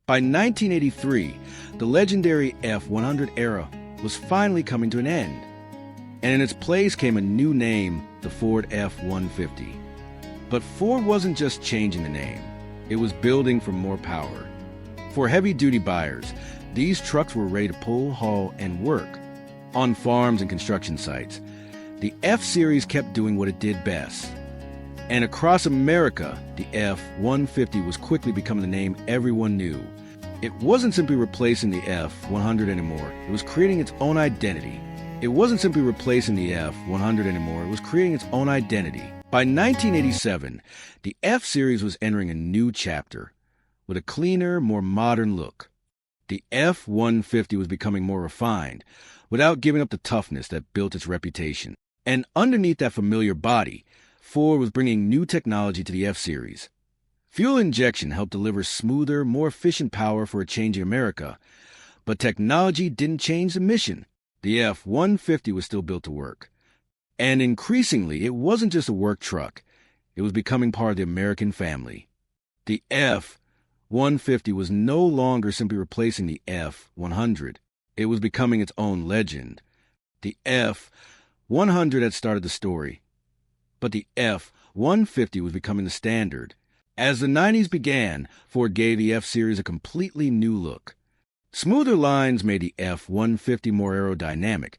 By 1983, the legendary F-100 era was finally coming to an end, and in its place came a new name, the Ford F-150. But Ford wasn't just changing the name, it was building for more power. For heavy-duty buyers, these trucks were ready to pull, haul, and work. On farms and construction sites, the F-Series kept doing what it did best. And across America, the F-150 was quickly becoming the name everyone knew. It wasn't simply replacing the F-100 anymore, it was creating its own identity. It wasn't simply replacing the F-100 anymore, it was creating its own identity. By 1987, the F-Series was entering a new chapter, with a cleaner, more modern look. The F-150 was becoming more refined, without giving up the toughness that built its reputation. And underneath that familiar body, Ford was bringing new technology to the F-Series. Fuel injection helped deliver smoother, more efficient power for a changing America. But technology didn't change the mission. The F-150 was still built to work. And increasingly, it wasn't just a work truck. It was becoming part of the American family. The F-150 was no longer simply replacing the F-100. It was becoming its own legend. The F-100 had started the story, but the F-150 was becoming the standard. As the 90s began, Ford gave the F-Series a completely new look. Smoother lines made the F-150 more aerodynamic,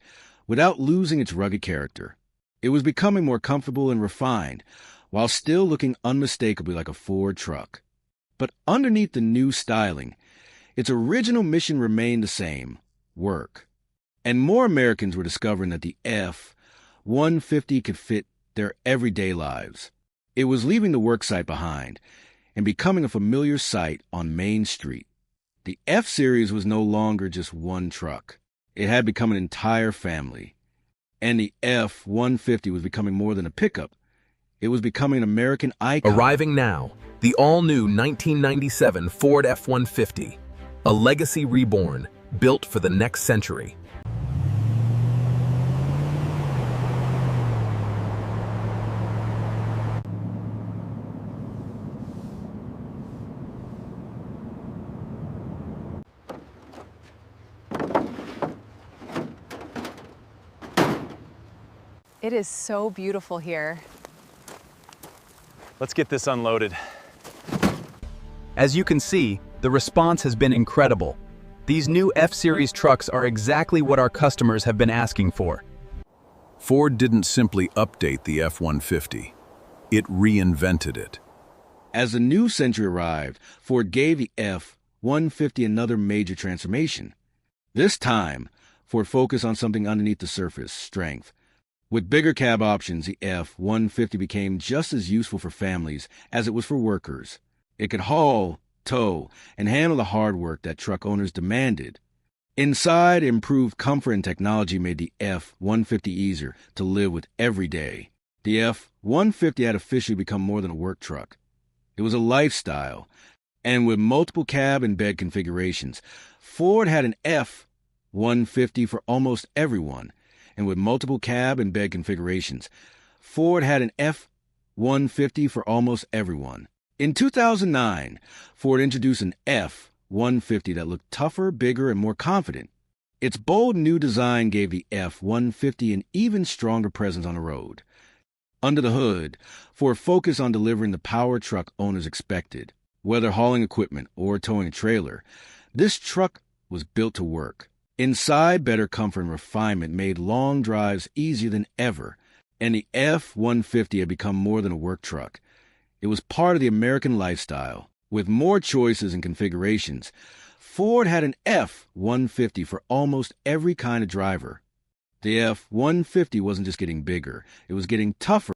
without losing its rugged character. It was becoming more comfortable and refined, while still looking unmistakably like a Ford truck. But underneath the new styling, its original mission remained the same: work. And more Americans were discovering that the F-150 could fit their everyday lives. It was leaving the worksite behind and becoming a familiar sight on Main Street. The F-Series was no longer just one truck. It had become an entire family. And the F-150 was becoming more than a pickup. It was becoming an American icon. Arriving now, the all-new 1997 Ford F-150, a legacy reborn, built for the next century. It is so beautiful here. Let's get this unloaded. As you can see, the response has been incredible. These new F-Series trucks are exactly what our customers have been asking for. Ford didn't simply update the F-150. It reinvented it. As the new century arrived, Ford gave the F-150 another major transformation. This time, Ford focused on something underneath the surface: strength. With bigger cab options, the F-150 became just as useful for families as it was for workers. It could haul, tow, and handle the hard work that truck owners demanded. Inside, improved comfort and technology made the F-150 easier to live with every day. The F-150 had officially become more than a work truck. It was a lifestyle. And with multiple cab and bed configurations, Ford had an F-150 for almost everyone. And with multiple cab and bed configurations, Ford had an F-150 for almost everyone. In 2009, Ford introduced an F-150 that looked tougher, bigger, and more confident. Its bold new design gave the F-150 an even stronger presence on the road. Under the hood, Ford focused on delivering the power truck owners expected. Whether hauling equipment or towing a trailer, this truck was built to work. Inside, better comfort and refinement made long drives easier than ever, and the F-150 had become more than a work truck. It was part of the American lifestyle. With more choices and configurations, Ford had an F-150 for almost every kind of driver. The F-150 wasn't just getting bigger, it was getting tougher.